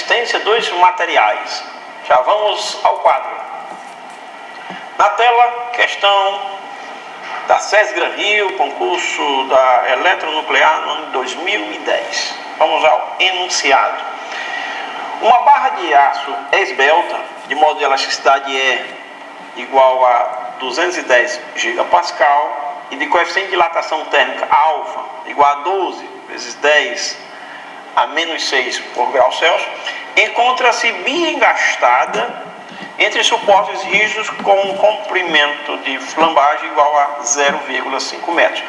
resistência dos materiais. Já vamos ao quadro. Na tela, questão da SESI Gran Rio, concurso da eletronuclear no ano de 2010. Vamos ao enunciado. Uma barra de aço esbelta, de modo de elasticidade E igual a 210 gigapascal e de coeficiente de dilatação térmica alfa igual a 12 vezes 10 a menos 6 por grau Celsius, encontra-se biengastada entre suportes rígidos com um comprimento de flambagem igual a 0,5 metros.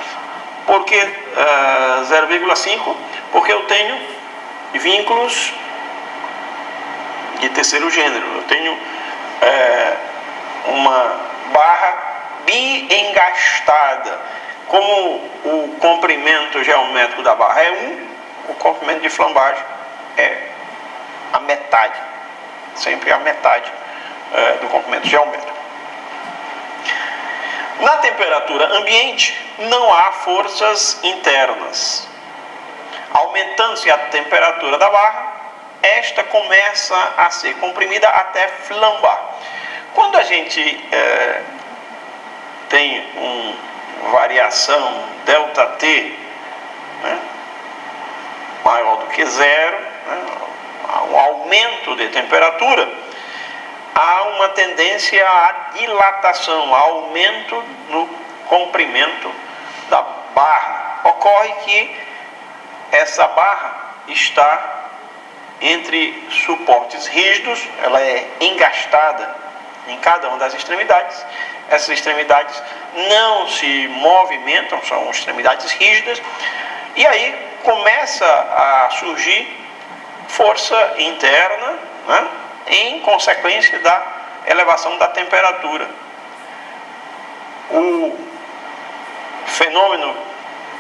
Por que 0,5? Porque eu tenho vínculos de terceiro gênero. Eu tenho uma barra biengastada. Como o comprimento geométrico da barra é 1, o comprimento de flambagem é a metade, sempre a metade do comprimento geométrico. Na temperatura ambiente não há forças internas. Aumentando-se a temperatura da barra, esta começa a ser comprimida até flambar. Quando a gente tem uma variação ΔT, né, maior do que zero, né, um aumento de temperatura, há uma tendência à dilatação, a aumento no comprimento da barra. Ocorre que essa barra está entre suportes rígidos, ela é engastada em cada uma das extremidades. Essas extremidades não se movimentam, são extremidades rígidas, e aí começa a surgir força interna, né, em consequência da elevação da temperatura. O fenômeno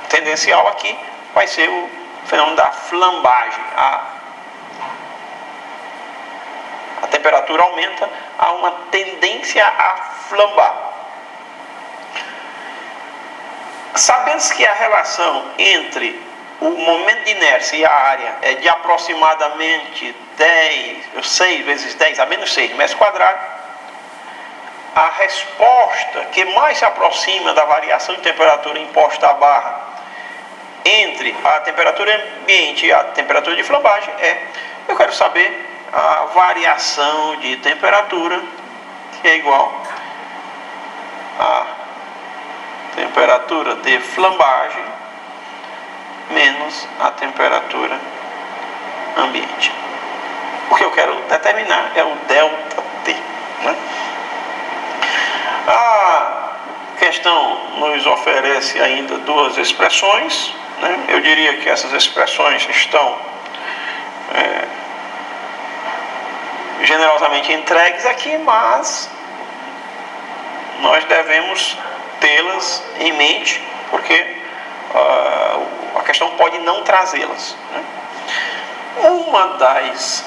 tendencial aqui vai ser o fenômeno da flambagem. A temperatura aumenta, há uma tendência a flambar. Sabendo que a relação entre o momento de inércia e a área é de aproximadamente 6 vezes 10 a menos 6 metros quadrados, a resposta que mais se aproxima da variação de temperatura imposta à barra entre a temperatura ambiente e a temperatura de flambagem eu quero saber a variação de temperatura, que é igual a temperatura de flambagem menos a temperatura ambiente. O que eu quero determinar é o ΔT, né? A questão nos oferece ainda duas expressões, né? Eu diria que essas expressões estão generosamente entregues aqui, mas nós devemos tê-las em mente, porque a questão pode não trazê-las, né? Uma das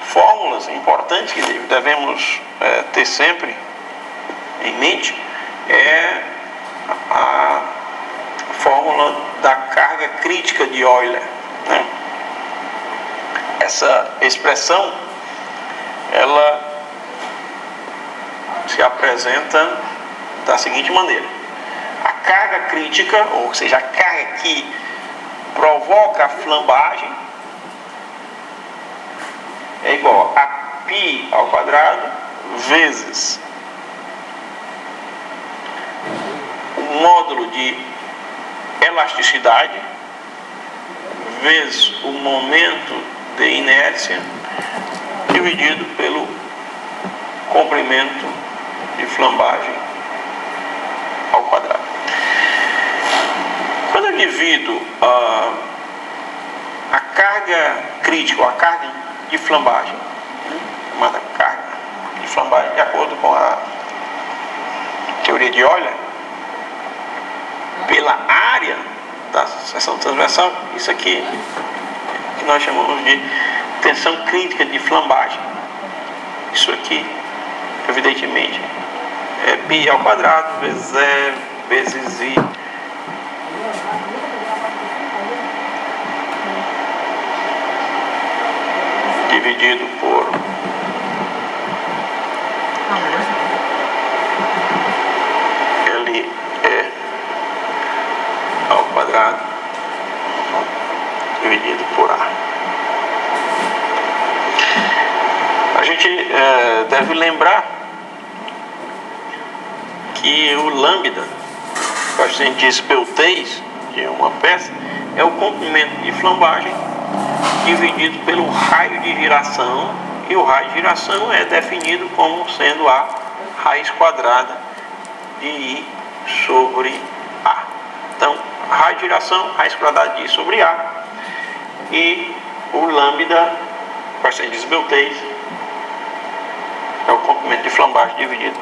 fórmulas importantes que devemos ter sempre em mente é a fórmula da carga crítica de Euler, né? Essa expressão ela se apresenta da seguinte maneira: a carga crítica, ou seja, a carga que provoca a flambagem, é igual a π ao quadrado vezes o módulo de elasticidade vezes o momento de inércia dividido pelo comprimento de flambagem ao quadrado. Quando eu divido a carga crítica, ou a carga de flambagem, chamada carga de flambagem, de acordo com a teoria de Euler, pela área da seção transversal, isso aqui que nós chamamos de tensão crítica de flambagem. Isso aqui, evidentemente, é π ao quadrado vezes E vezes I dividido por LE ao quadrado dividido por A. A gente deve lembrar que o lambda, coeficiente de esbeltez de uma peça, é o comprimento de flambagem dividido pelo raio de giração, e o raio de giração é definido como sendo a raiz quadrada de I sobre A. Então, raio de giração, raiz quadrada de I sobre A, e o lambda, coeficiente de esbeltez, é o comprimento de flambagem dividido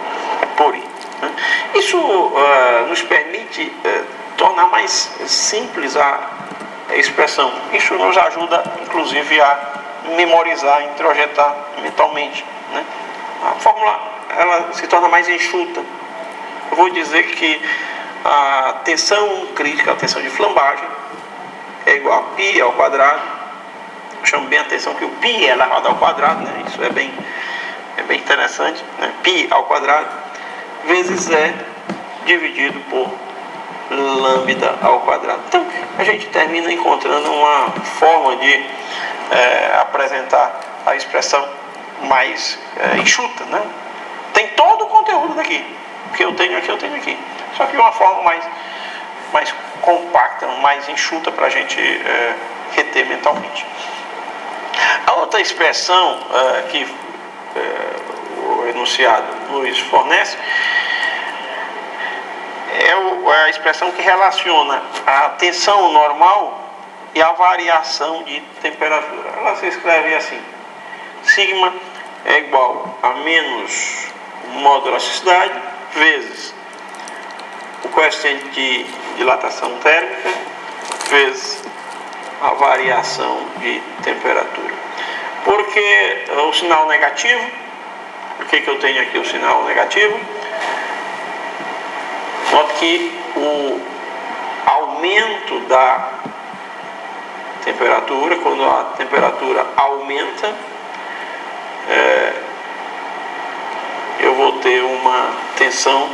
por I. Isso nos permite tornar mais simples a expressão. Isso nos ajuda, inclusive, a memorizar, introjetar mentalmente, né? A fórmula ela se torna mais enxuta. Eu vou dizer que a tensão crítica, a tensão de flambagem, é igual a π ao quadrado. Eu chamo bem a atenção que o π é elevado ao quadrado, né? Isso é bem interessante, né? Π ao quadrado vezes E dividido por lambda ao quadrado. Então, a gente termina encontrando uma forma de apresentar a expressão mais enxuta, né? Tem todo o conteúdo daqui, o que eu tenho aqui, eu tenho aqui. Só que de uma forma mais compacta, mais enxuta para a gente reter mentalmente. A outra expressão que o enunciado nos fornece é a expressão que relaciona a tensão normal e a variação de temperatura. Ela se escreve assim: sigma é igual a menos módulo elasticidade vezes o coeficiente de dilatação térmica vezes a variação de temperatura. Por que o sinal negativo? Por que eu tenho aqui o sinal negativo? Note que o aumento da temperatura, quando a temperatura aumenta, eu vou ter uma tensão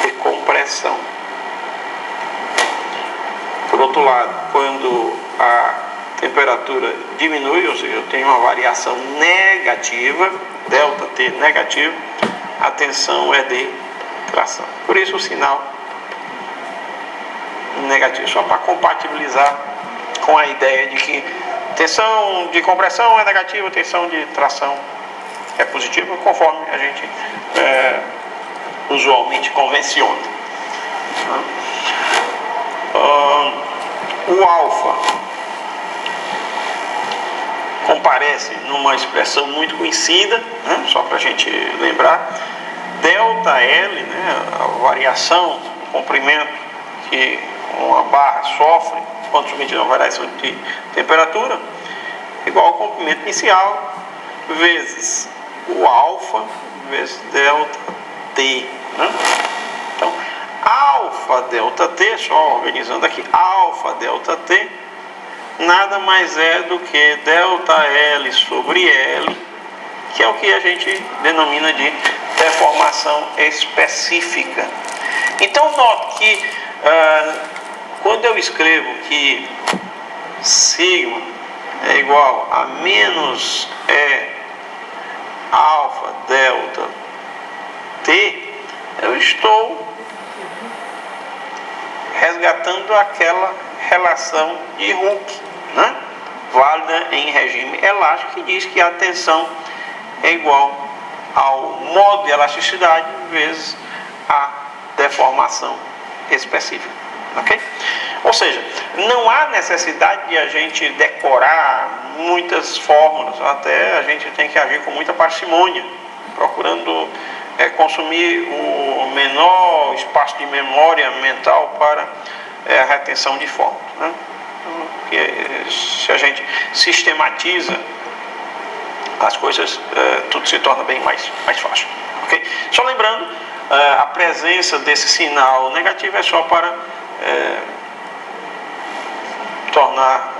de compressão. Por outro lado, quando a temperatura diminui, ou seja, eu tenho uma variação negativa, ΔT negativo, a tensão é de tração. Por isso o sinal negativo, só para compatibilizar com a ideia de que tensão de compressão é negativa, tensão de tração é positiva, conforme a gente usualmente convenciona. O alfa comparece numa expressão muito conhecida, né, só para a gente lembrar, ΔL, né, a variação do comprimento que uma barra sofre quando submetida a uma variação de temperatura, igual ao comprimento inicial vezes o alfa vezes ΔT, né? Então, alfa ΔT, só organizando aqui, alfa ΔT nada mais é do que ΔL sobre L, que é o que a gente denomina de deformação específica. Então, note que quando eu escrevo que sigma é igual a menos E alfa delta T, eu estou resgatando aquela relação de Hooke, né? Válida em regime elástico, que diz que a tensão é igual ao modo de elasticidade vezes a deformação específica. Okay? Ou seja, não há necessidade de a gente decorar muitas fórmulas, até a gente tem que agir com muita parcimônia, procurando consumir o menor espaço de memória mental para a retenção de fórmulas, né? Porque se a gente sistematiza as coisas, tudo se torna bem mais fácil. Okay? Só lembrando, a presença desse sinal negativo é só para tornar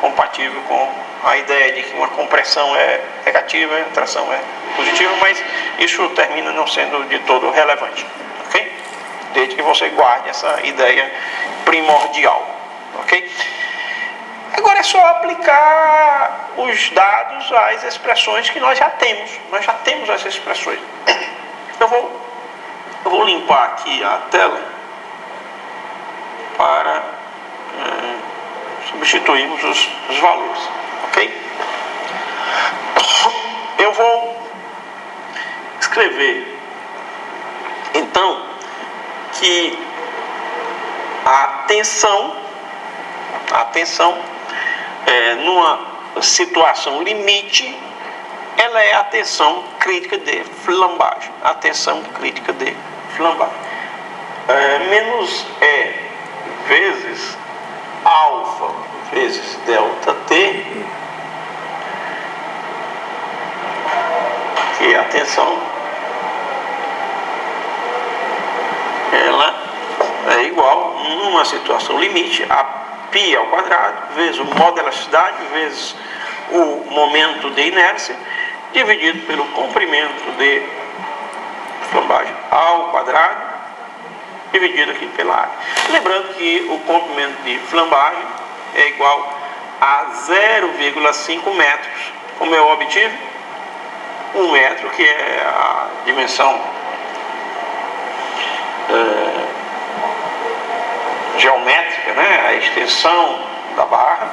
compatível com a ideia de que uma compressão é negativa e a tração é positiva, mas isso termina não sendo de todo relevante, ok? Desde que você guarde essa ideia primordial, ok? Agora é só aplicar os dados às expressões que nós já temos. Nós já temos as expressões. Eu vou limpar aqui a tela para substituirmos os valores, ok? Eu vou escrever então que a tensão numa situação limite, ela é a tensão crítica de flambagem. A tensão crítica de flambagem. Menos E vezes alfa vezes delta T, que é a tensão, ela é igual, numa situação limite, a π ao quadrado vezes o modo de elasticidade vezes o momento de inércia dividido pelo comprimento de flambagem ao quadrado dividido aqui pela área. Lembrando que o comprimento de flambagem é igual a 0,5 metros. Como eu obtive? 1 metro, que é a dimensão geométrica, né? A extensão da barra,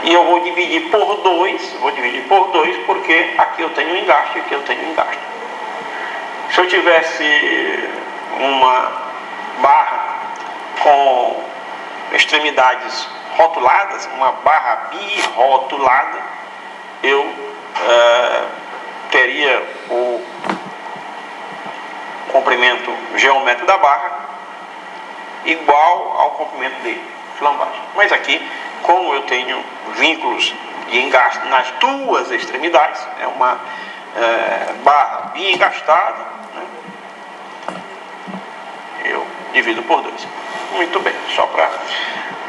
e eu vou dividir por 2, porque aqui eu tenho um engaste e aqui eu tenho um engaste. Se eu tivesse uma barra com extremidades rotuladas, uma barra birrotulada, eu teria o comprimento geométrico da barra igual ao comprimento de flambagem. Mas aqui, como eu tenho vínculos de engaste nas duas extremidades, é uma barra bi-engastada, né? Eu divido por 2. Muito bem, só para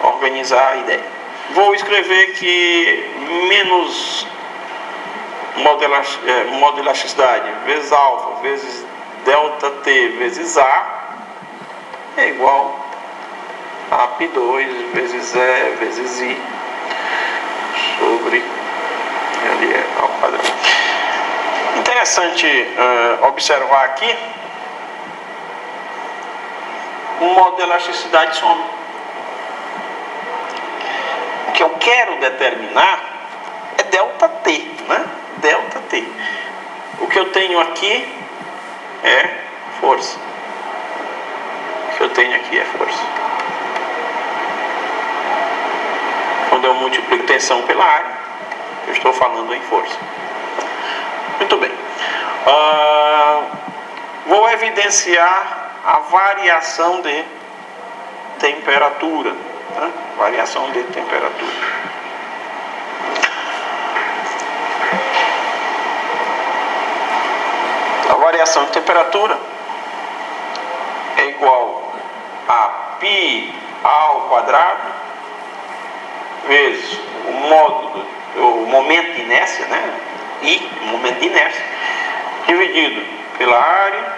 organizar a ideia. Vou escrever que menos modo de elasticidade vezes alfa vezes delta T vezes A é igual a π2 vezes E vezes I sobre L ao quadrado. Interessante observar aqui o modo de elasticidade some. O que eu quero determinar é delta T, né? Delta T. O que eu tenho aqui é força. O que eu tenho aqui é força. Quando eu multiplico tensão pela área, eu estou falando em força. Muito bem. Vou evidenciar a variação de temperatura, né? Variação de temperatura. A variação de temperatura é igual a π ao quadrado vezes o momento de inércia, né? I, momento de inércia, dividido pela área,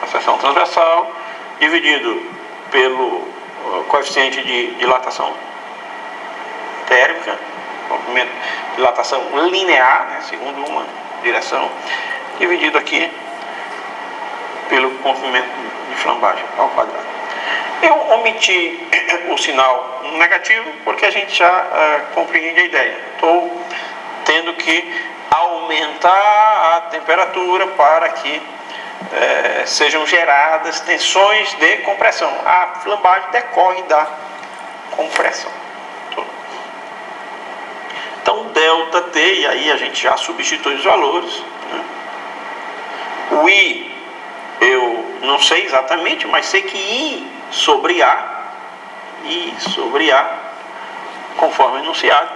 a seção transversal, dividido pelo coeficiente de dilatação térmica, comprimento de dilatação linear, né? Segundo uma direção, dividido aqui pelo comprimento de flambagem ao quadrado. Eu omiti o sinal negativo porque a gente já compreende a ideia. Estou tendo que aumentar a temperatura para que sejam geradas tensões de compressão. A flambagem decorre da compressão. Então, delta T, e aí a gente já substitui os valores, né? O I eu não sei exatamente, mas sei que I sobre A, conforme enunciado,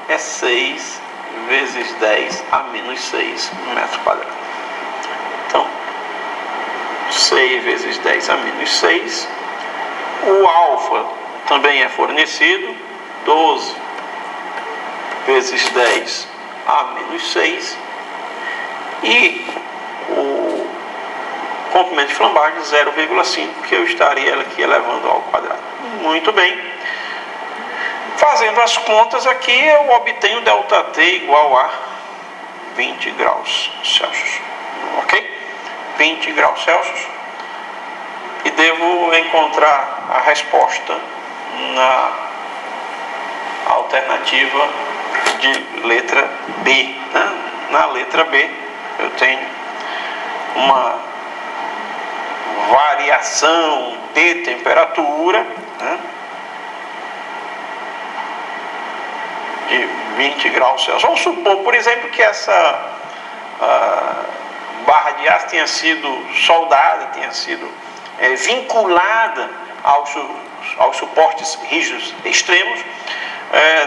é 6 vezes 10 a menos 6 metros quadrados. Então, 6 vezes 10 a menos 6 O alfa também é fornecido, 12 vezes 10 a menos 6, e o comprimento de flambagem 0,5, que eu estaria aqui elevando ao quadrado. Muito bem. Fazendo as contas aqui, eu obtenho ΔT igual a 20 graus Celsius. Ok? 20 graus Celsius. E devo encontrar a resposta na alternativa de letra B. Né? Na letra B, eu tenho uma variação de temperatura, né, de 20 graus Celsius. Vamos supor, por exemplo, que essa barra de aço tenha sido soldada, tenha sido vinculada aos suportes rígidos extremos,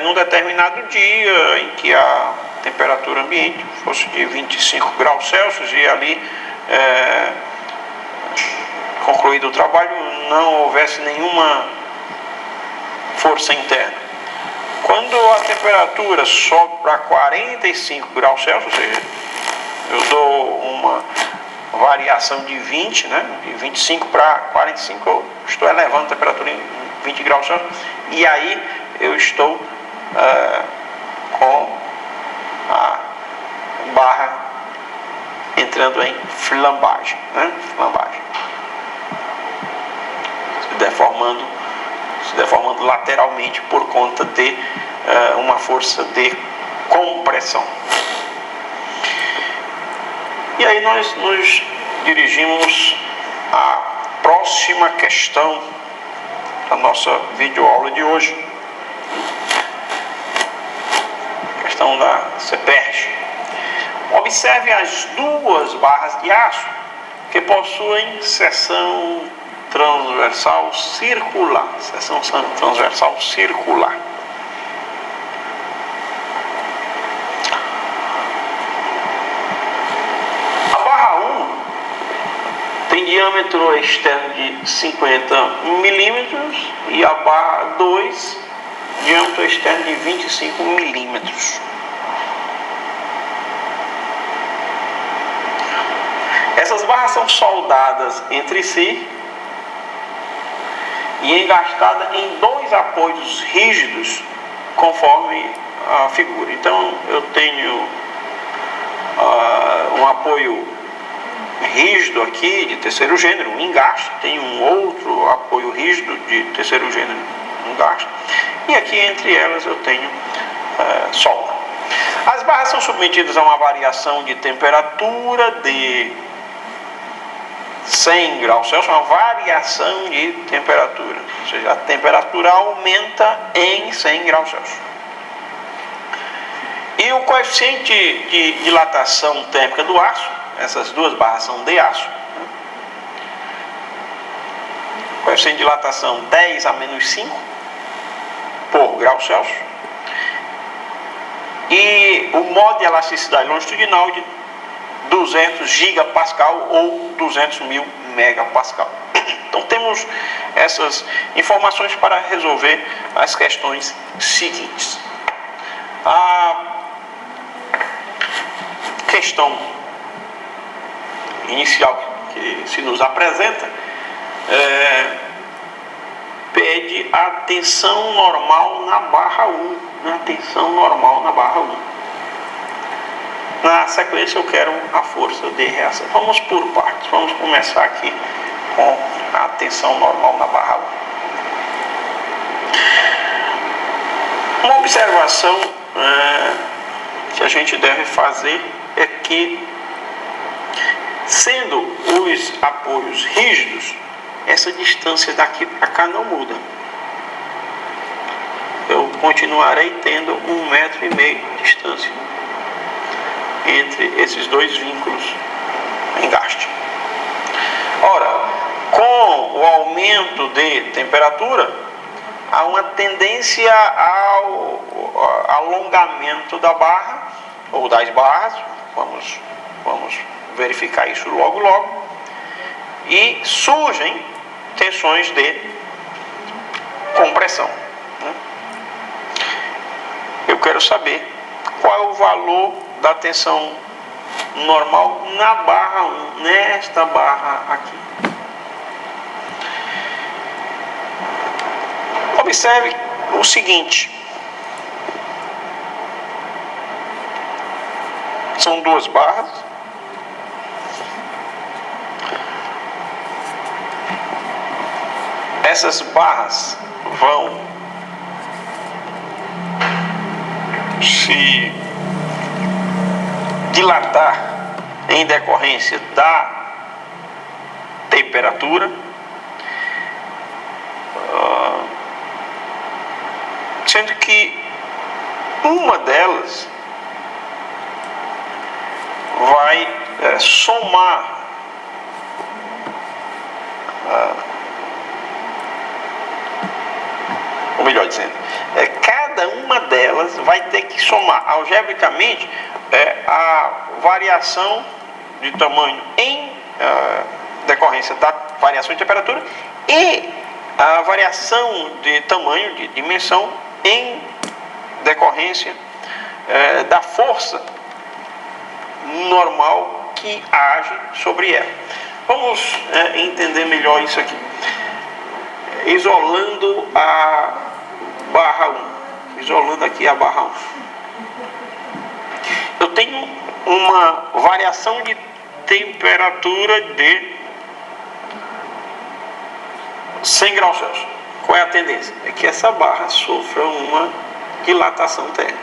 num determinado dia em que a temperatura ambiente fosse de 25 graus Celsius e ali, concluído o trabalho, não houvesse nenhuma força interna. Quando a temperatura sobe para 45 graus Celsius, ou seja, eu dou uma variação de 20, né, de 25 para 45, eu estou elevando a temperatura em 20 graus Celsius, e aí eu estou com a barra entrando em flambagem, né, flambagem, se deformando lateralmente por conta de uma força de compressão. E aí nós nos dirigimos à próxima questão da nossa videoaula de hoje. Questão da CEPERJ. Observe as duas barras de aço que possuem seção transversal circular. Seção transversal circular. A barra 1 tem diâmetro externo de 50 milímetros e a barra 2 diâmetro externo de 25 milímetros. Essas barras são soldadas entre si e engastadas em dois apoios rígidos, conforme a figura. Então, eu tenho um apoio rígido aqui de terceiro gênero, um engaste, tem um outro apoio rígido de terceiro gênero, um engaste, e aqui entre elas eu tenho solda. As barras são submetidas a uma variação de temperatura de 100 graus Celsius, uma variação de temperatura, ou seja, a temperatura aumenta em 100 graus Celsius. E o coeficiente de dilatação térmica do aço, essas duas barras são de aço, né? Coeficiente de dilatação 10 a menos 5 por grau Celsius, e o modo de elasticidade longitudinal de 200 gigapascal ou 200 mil megapascal. Então temos essas informações para resolver as questões seguintes. A questão inicial que se nos apresenta pede a tensão normal na barra 1, né? Tensão normal na barra 1. Na sequência eu quero a força de reação. Vamos por partes. Vamos começar aqui com a tensão normal na barra 1. Uma observação que a gente deve fazer é que, sendo os apoios rígidos, essa distância daqui para cá não muda. Eu continuarei tendo 1,5 metro de distância entre esses dois vínculos engaste. Ora, com o aumento de temperatura, há uma tendência ao alongamento da barra, ou das barras, vamos verificar isso logo, e surgem tensões de compressão, né? Eu quero saber qual é o valor da tensão normal na barra 1, nesta barra aqui. Observe o seguinte: são duas barras, essas barras vão se dilatar em decorrência da temperatura, sendo que uma delas vai somar ou melhor dizendo, cada uma delas vai ter que somar algebricamente a variação de tamanho em decorrência da variação de temperatura e a variação de tamanho, de dimensão, em decorrência da força normal que age sobre ela. Vamos entender melhor isso aqui. Isolando a barra 1. Isolando aqui a barra 1. Eu tenho uma variação de temperatura de 100 graus Celsius. Qual é a tendência? É que essa barra sofra uma dilatação térmica.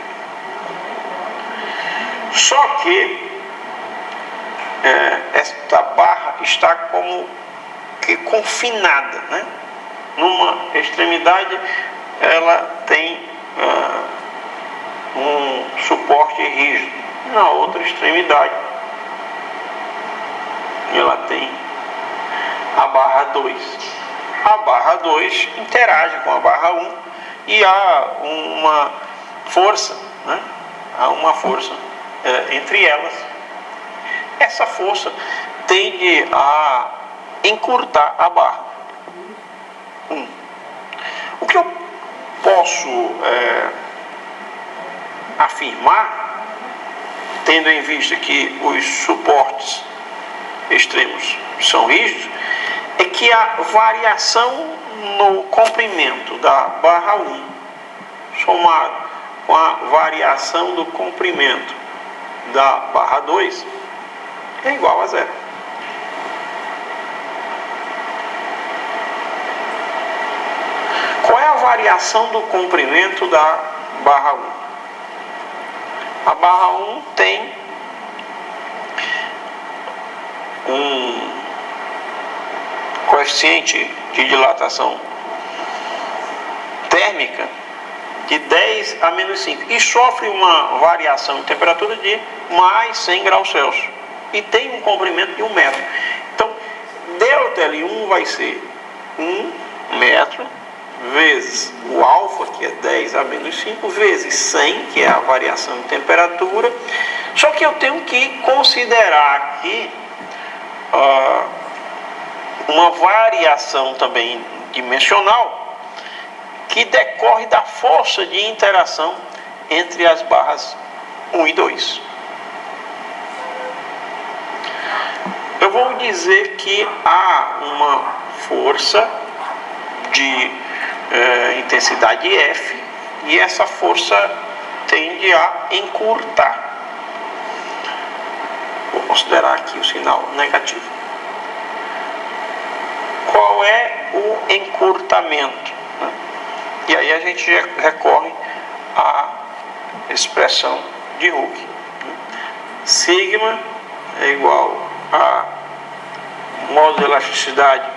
Só que esta barra está como que confinada, né? Numa extremidade ela tem um suporte rígido, na outra extremidade ela tem a barra 2. A barra 2 interage com a barra 1 e há uma força, né? Há uma força entre elas. Essa força tende a encurtar a barra 1. O que eu posso afirmar, tendo em vista que os suportes extremos são rígidos, é que a variação no comprimento da barra 1 somado com a variação do comprimento da barra 2 é igual a zero. Qual é a variação do comprimento da barra 1? A barra 1 tem um coeficiente de dilatação térmica de 10 a menos 5 e sofre uma variação de temperatura de mais 100 graus Celsius e tem um comprimento de 1 metro. Então, ΔL1 vai ser 1 metro vezes o alfa, que é 10 a menos 5, vezes 100, que é a variação de temperatura. Só que eu tenho que considerar aqui uma variação também dimensional que decorre da força de interação entre as barras 1 e 2. Eu vou dizer que há uma força de intensidade F e essa força tende a encurtar. Vou considerar aqui o sinal negativo. Qual é o encurtamento? E aí a gente recorre à expressão de Hooke. Sigma é igual a modo de elasticidade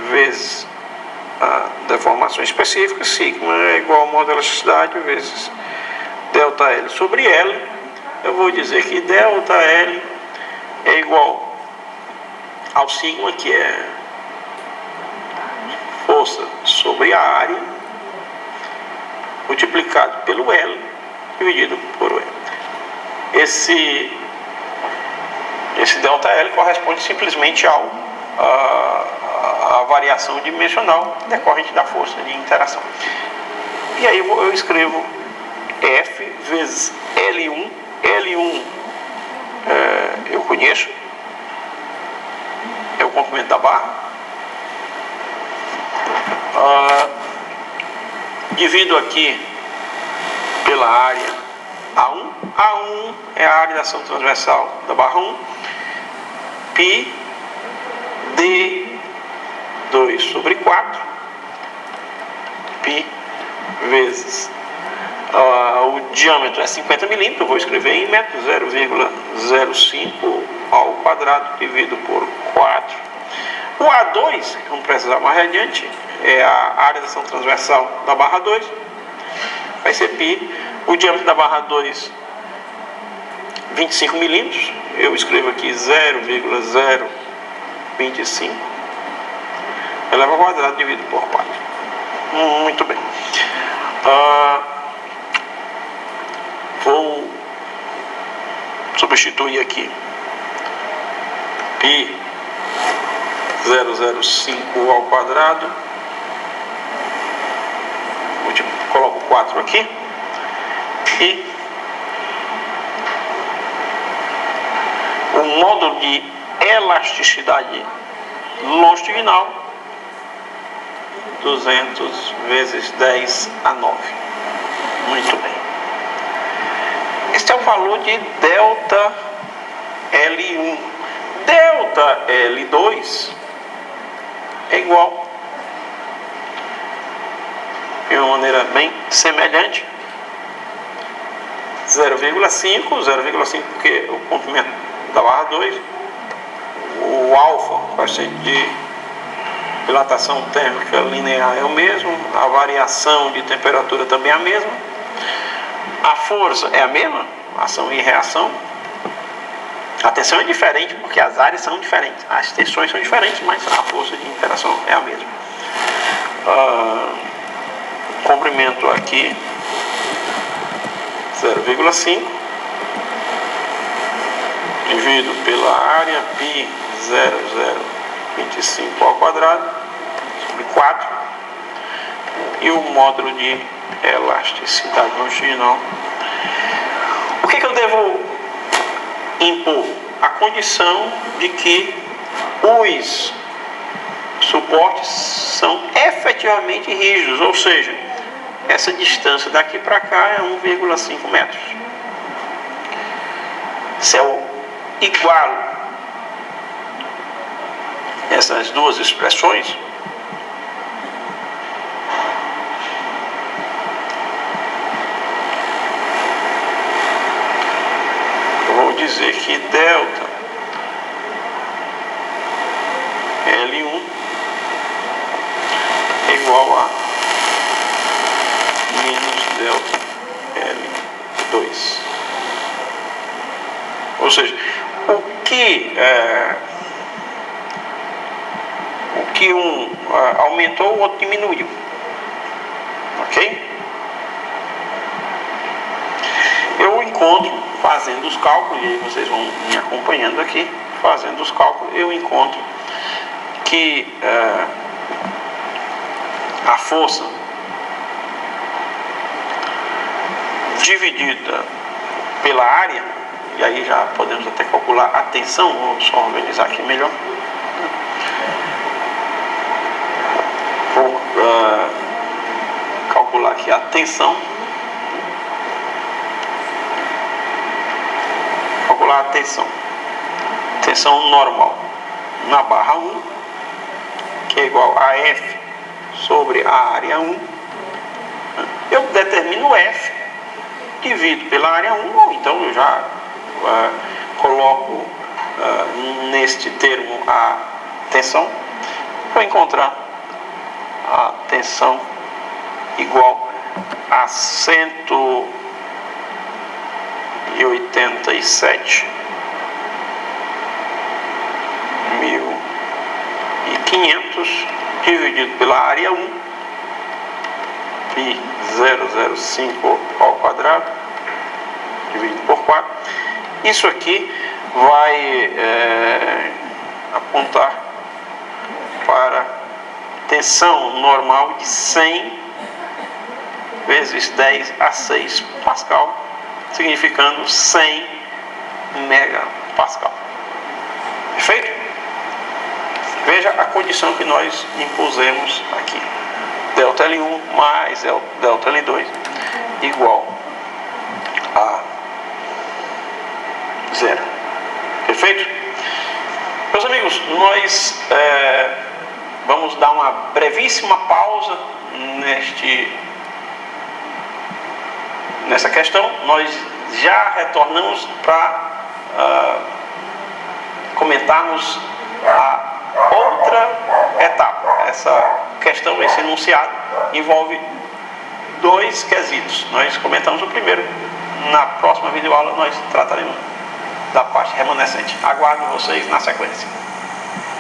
vezes a deformação específica. Sigma é igual a modo de elasticidade vezes ΔL sobre L. Eu vou dizer que ΔL é igual ao sigma, que é força sobre a área, multiplicado pelo L, dividido por L. Esse ΔL corresponde simplesmente à variação dimensional decorrente da força de interação. E aí eu escrevo F vezes L1. L1 eu conheço, é o comprimento da barra. Divido aqui pela área A1. A1 é a área da ação transversal da barra 1. Π D2 sobre 4. Π vezes o diâmetro é 50 milímetros, eu vou escrever em metros, 0,05 ao quadrado dividido por 4. O A2, vamos precisar mais adiante, é a área da ação transversal da barra 2, vai ser π. O diâmetro da barra 2, 25 milímetros, eu escrevo aqui 0,025 elevado ao quadrado dividido por 4. Muito bem. Vou substituir aqui π 0,05 ao quadrado, coloco 4 aqui e o módulo de elasticidade longitudinal 200 vezes 10 a 9. Muito bem. Este é o valor de delta L1. Delta L2 é igual, de uma maneira bem semelhante, 0,5 porque o comprimento da barra 2, o alfa vai ser de dilatação térmica linear é o mesmo, a variação de temperatura também é a mesma, a força é a mesma, ação e reação. A tensão é diferente porque as áreas são diferentes, as tensões são diferentes, mas a força de interação é a mesma. Comprimento aqui 0,5 divido pela área π 0,025 ao quadrado sobre 4 e o módulo de elasticidade longitudinal. O que eu devo impor? A condição de que os suportes são efetivamente rígidos, ou seja, essa distância daqui para cá é 1,5 metros. Se eu igualo essas duas expressões, eu vou dizer que delta L1 é igual a menos delta L2. Ou seja, o que um aumentou, o outro diminuiu. Ok? Eu encontro, fazendo os cálculos, e vocês vão me acompanhando aqui, fazendo os cálculos, eu encontro que a força dividida pela área, e aí já podemos até calcular a tensão, vou só organizar aqui melhor. Vou calcular aqui a tensão. Calcular a tensão. Tensão normal na barra 1, que é igual a F sobre a área 1. Eu determino F, divido pela área 1, ou então eu já coloco neste termo a tensão. Vou encontrar a tensão igual a 187.500 dividido pela área 1, π 0,05 ao quadrado dividido por 4. Isso aqui vai apontar para tensão normal de 100 vezes 10 a 6 Pascal, significando 100 megapascal. Perfeito? Veja a condição que nós impusemos aqui. ΔL1 mais ΔL2 igual a 0. Perfeito? Meus amigos, nós vamos dar uma brevíssima pausa nessa questão. Nós já retornamos para comentarmos a outra etapa. Essa questão, esse enunciado, envolve 2 quesitos. Nós comentamos o primeiro. Na próxima videoaula nós trataremos da parte remanescente. Aguardo vocês na sequência.